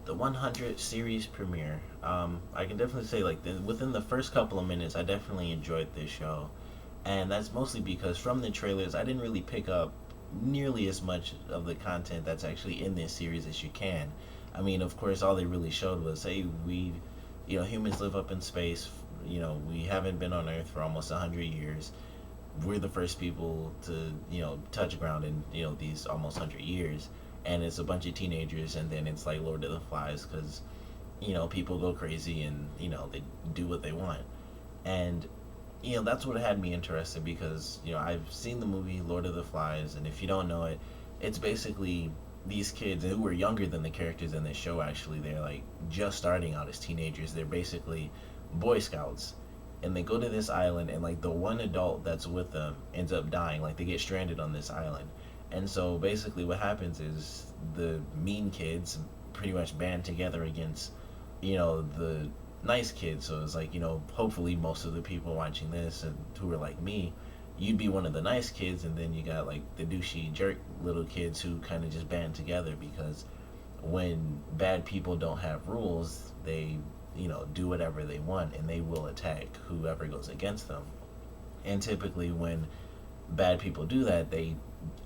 The 100 series premiere. I can definitely say like within the first couple of minutes, I definitely enjoyed this show, and that's mostly because from the trailers, I didn't really pick up nearly as much of the content that's actually in this series as you can. I mean, of course, all they really showed was, hey, humans live up in space. We haven't been on Earth for almost 100 years. We're the first people to touch ground in these almost 100 years, and it's a bunch of teenagers, and then it's like Lord of the Flies because people go crazy and they do what they want, and that's what had me interested because I've seen the movie Lord of the Flies, and if you don't know it, it's basically these kids who were younger than the characters in this show. Actually, they're like just starting out as teenagers. They're basically Boy Scouts, and they go to this island, and like the one adult that's with them ends up dying. Like they get stranded on this island, and so basically what happens is the mean kids pretty much band together against the nice kids. So it's like, hopefully most of the people watching this and who are like me, you'd be one of the nice kids, and then you got like the douchey jerk little kids who kind of just band together because when bad people don't have rules, they do whatever they want, and they will attack whoever goes against them. And typically when bad people do that, they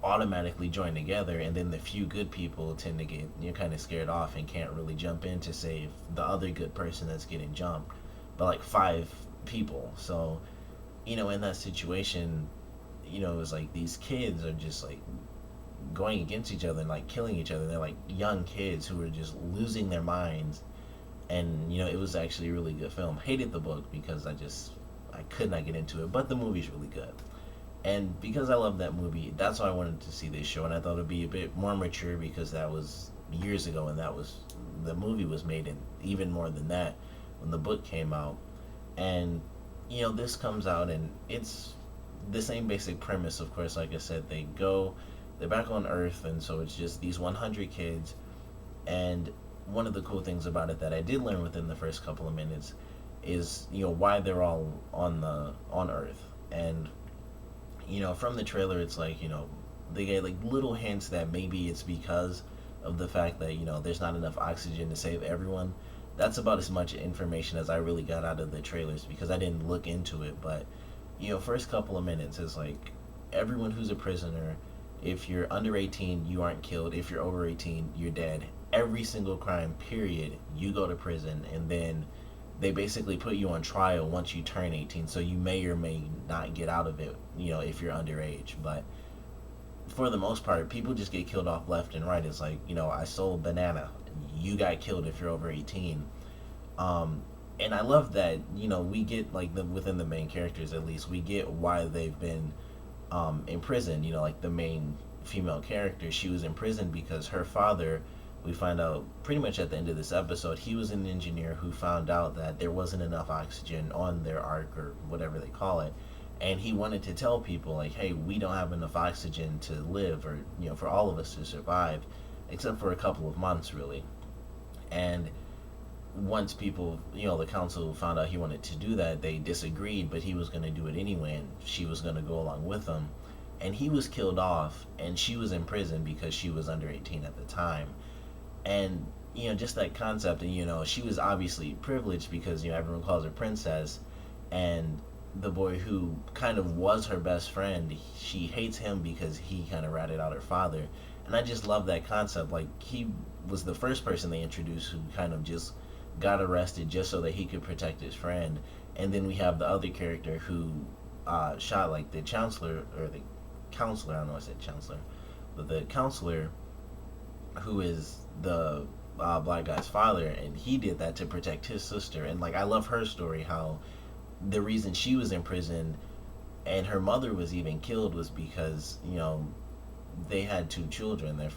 automatically join together, and then the few good people tend to get kind of scared off and can't really jump in to save the other good person that's getting jumped by like five people. So in that situation, it's like these kids are just like going against each other and like killing each other. They're like young kids who are just losing their minds, and it was actually a really good film. Hated the book because I could not get into it, but the movie's really good. And because I love that movie, that's why I wanted to see this show, and I thought it'd be a bit more mature because that was years ago, and that was the movie was made in even more than that when the book came out. And this comes out, and it's the same basic premise. Of course, like I said, they're back on Earth, and so it's just these 100 kids. And one of the cool things about it that I did learn within the first couple of minutes is why they're all on Earth. And from the trailer, it's like, they get like little hints that maybe it's because of the fact that, there's not enough oxygen to save everyone. That's about as much information as I really got out of the trailers because I didn't look into it. But, first couple of minutes is like everyone who's a prisoner, if you're under 18, you aren't killed. If you're over 18, you're dead. Every single crime, period, you go to prison, and then they basically put you on trial once you turn 18, so you may or may not get out of it, if you're underage. But for the most part, people just get killed off left and right. It's like, I sold banana. You got killed if you're over 18. Um, and I love that, we get, like, within the main characters at least, we get why they've been in prison. Like the main female character, she was in prison because her father, we find out pretty much at the end of this episode, he was an engineer who found out that there wasn't enough oxygen on their ark or whatever they call it, and he wanted to tell people like, hey, we don't have enough oxygen to live, or for all of us to survive, except for a couple of months really. And once people, the council found out he wanted to do that, they disagreed, but he was going to do it anyway, and she was going to go along with him. And he was killed off, and she was in prison because she was under 18 at the time. And just that concept, and she was obviously privileged because everyone calls her princess, and the boy who kind of was her best friend, she hates him because he kind of ratted out her father. And I just love that concept. Like, he was the first person they introduced who kind of just got arrested just so that he could protect his friend. And then we have the other character who shot like the chancellor, or the counselor, I don't know, I said chancellor, but the counselor, who is the black guy's father, and he did that to protect his sister. And like, I love her story, how the reason she was in prison and her mother was even killed was because they had two children, their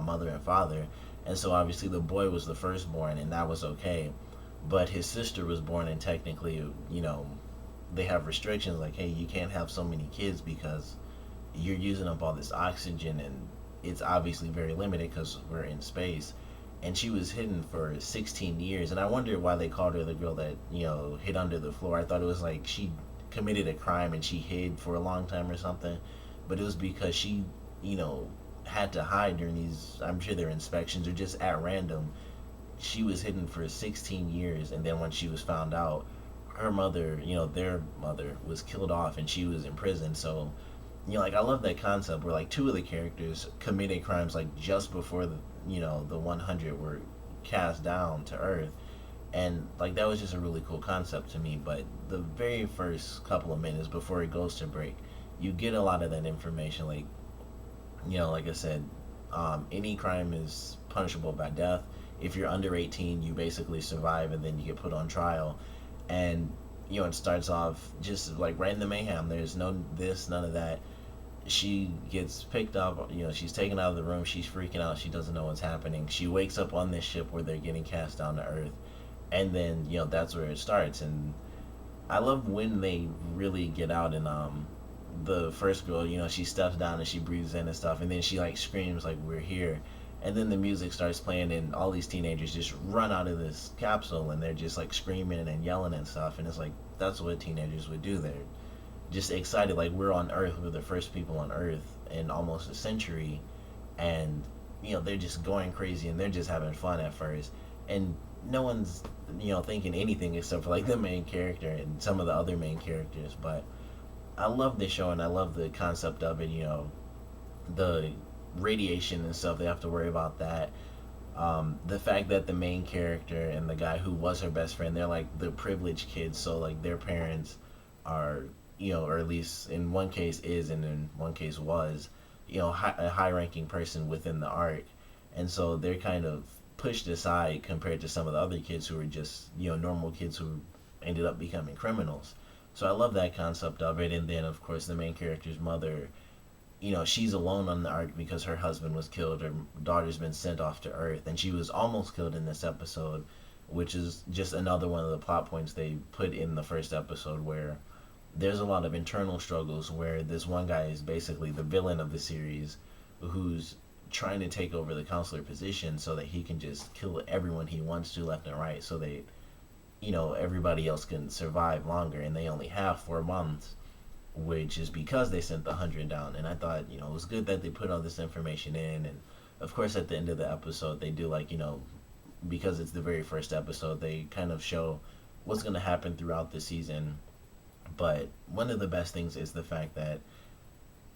mother and father, and so obviously the boy was the firstborn, and that was okay, but his sister was born, and technically they have restrictions like, hey, you can't have so many kids because you're using up all this oxygen, and it's obviously very limited because we're in space. And she was hidden for 16 years, and I wonder why they called her the girl that hid under the floor. I thought it was like she committed a crime and she hid for a long time or something, but it was because she had to hide during these, I'm sure they're inspections or just at random, she was hidden for 16 years, and then when she was found out, her mother, their mother was killed off, and she was in prison. So, like, I love that concept where like two of the characters committed crimes like just before the 100 were cast down to Earth, and like that was just a really cool concept to me. But the very first couple of minutes before it goes to break, you get a lot of that information. Like, like I said, any crime is punishable by death. If you're under 18, you basically survive, and then you get put on trial. And it starts off just like right in the mayhem. There's no this, none of that. She gets picked up, she's taken out of the room. She's freaking out. She doesn't know what's happening. She wakes up on this ship where they're getting cast down to Earth, and then that's where it starts. And I love when they really get out. And the first girl, she steps down and she breathes in and stuff, and then she like screams like, "We're here." And then the music starts playing, and all these teenagers just run out of this capsule, and they're just like screaming and yelling and stuff. And it's like that's what teenagers would do. They're just excited, like we're on Earth, we're the first people on Earth in almost a century. And they're just going crazy, and they're just having fun at first. And no one's thinking anything except for like the main character and some of the other main characters. But I love this show, and I love the concept of it. The radiation and stuff, they have to worry about that. The fact that the main character and the guy who was her best friend, they're like the privileged kids, so like their parents are, or at least in one case is, and in one case was, a high ranking person within the arc. And so they're kind of pushed aside compared to some of the other kids who were just, normal kids who ended up becoming criminals. So I love that concept of it. And then, of course, the main character's mother, she's alone on the ark because her husband was killed. Her daughter's been sent off to Earth, and she was almost killed in this episode, which is just another one of the plot points they put in the first episode, where there's a lot of internal struggles where this one guy is basically the villain of the series, who's trying to take over the counselor position so that he can just kill everyone he wants to left and right, so they, everybody else can survive longer. And they only have 4 months, which is because they sent the 100 down. And I thought, it was good that they put all this information in. And of course, at the end of the episode, they do like, because it's the very first episode, they kind of show what's going to happen throughout the season. But one of the best things is the fact that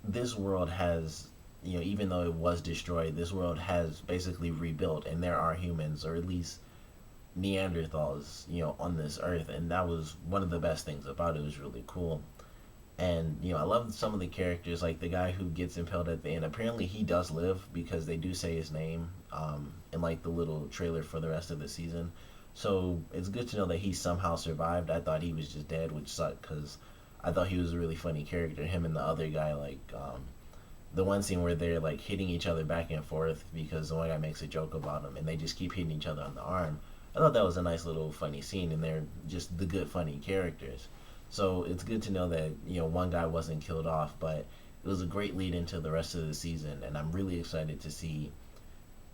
this world has, even though it was destroyed, this world has basically rebuilt, and there are humans, or at least Neanderthals, on this earth. And that was one of the best things about it. It was really cool. And I love some of the characters, like the guy who gets impaled at the end. Apparently he does live, because they do say his name in like the little trailer for the rest of the season. So it's good to know that he somehow survived. I thought he was just dead, which sucked, because I thought he was a really funny character. Him and the other guy, like the one scene where they're like hitting each other back and forth because the one guy makes a joke about him, and they just keep hitting each other on the arm. I thought that was a nice little funny scene, and they're just the good funny characters. So it's good to know that one guy wasn't killed off, but it was a great lead into the rest of the season. And I'm really excited to see,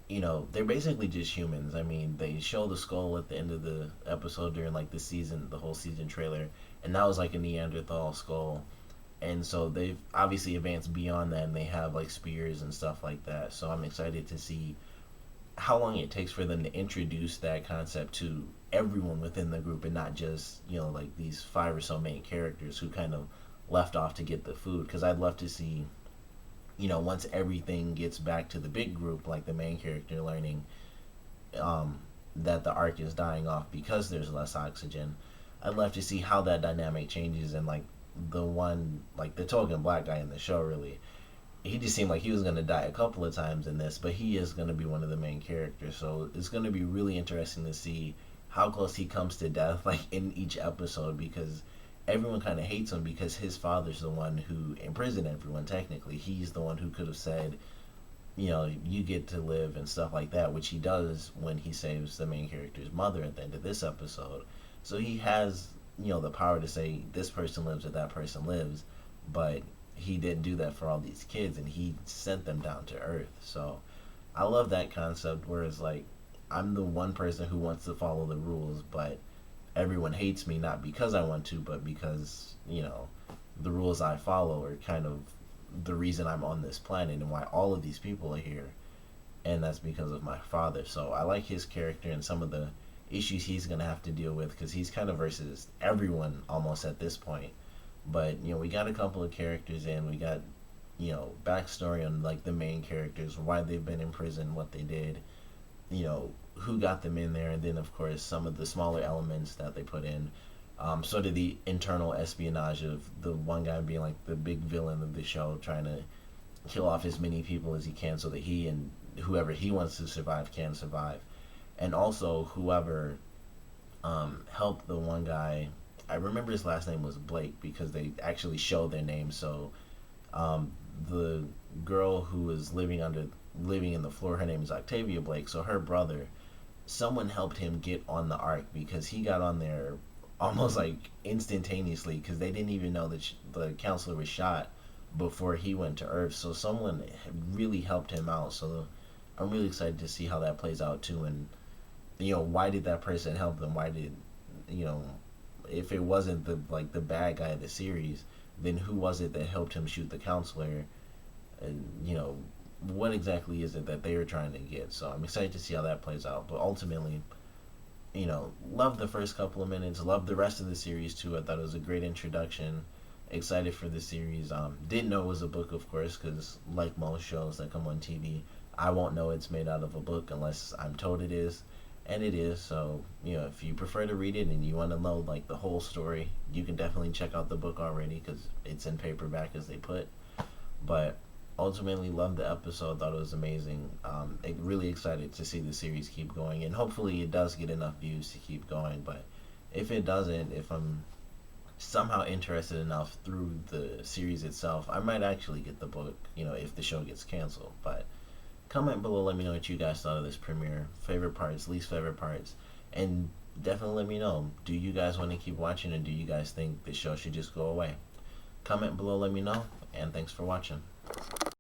they're basically just humans. I mean, they show the skull at the end of the episode during like the whole season trailer, and that was like a Neanderthal skull. And so they've obviously advanced beyond that, and they have like spears and stuff like that. So I'm excited to see how long it takes for them to introduce that concept to everyone within the group, and not just like these 5 or so main characters who kind of left off to get the food. Because I'd love to see, once everything gets back to the big group, like the main character learning that the arc is dying off because there's less oxygen, I'd love to see how that dynamic changes. And like the one, like the token black guy in the show, really, he just seemed like he was going to die a couple of times in this, but he is going to be one of the main characters. So it's going to be really interesting to see how close he comes to death, like in each episode, because everyone kind of hates him because his father's the one who imprisoned everyone. Technically, he's the one who could have said, you get to live and stuff like that, which he does when he saves the main character's mother at the end of this episode. So he has, the power to say this person lives or that person lives, but he didn't do that for all these kids, and he sent them down to Earth. So I love that concept, where it's like I'm the one person who wants to follow the rules, but everyone hates me, not because I want to, but because the rules I follow are kind of the reason I'm on this planet and why all of these people are here. and that's because of my father. So I like his character and some of the issues he's gonna have to deal with because he's kind of versus everyone almost at this point. But we got a couple of characters in. We got backstory on like the main characters, why they've been in prison, what they did, who got them in there, and then of course some of the smaller elements that they put in. Sort of the internal espionage of the one guy being like the big villain of the show, trying to kill off as many people as he can so that he and whoever he wants to survive can survive. And also whoever helped the one guy. I remember his last name was Blake because they actually show their name. So um, the girl who was living in the floor, her name is Octavia Blake. So her brother, someone helped him get on the ark because he got on there almost like instantaneously because they didn't even know that the counselor was shot before he went to Earth. So someone really helped him out. So I'm really excited to see how that plays out too. And why did that person help them? Why did you know if it wasn't the bad guy of the series, then who was it that helped him shoot the counselor? And what exactly is it that they were trying to get? So I'm excited to see how that plays out. But ultimately, love the first couple of minutes. Love the rest of the series too. I thought it was a great introduction. Excited for the series. Didn't know it was a book, of course, because like most shows that come on TV, I won't know it's made out of a book unless I'm told it is, and it is. So if you prefer to read it and you want to know like the whole story, you can definitely check out the book already because it's in paperback as they put. But ultimately, loved the episode. Thought it was amazing. Really excited to see the series keep going, and hopefully it does get enough views to keep going. But if it doesn't, if I'm somehow interested enough through the series itself, I might actually get the book, if the show gets canceled. But comment below, let me know what you guys thought of this premiere. Favorite parts, least favorite parts, and definitely let me know, do you guys want to keep watching, and do you guys think the show should just go away? Comment below, let me know, and thanks for watching.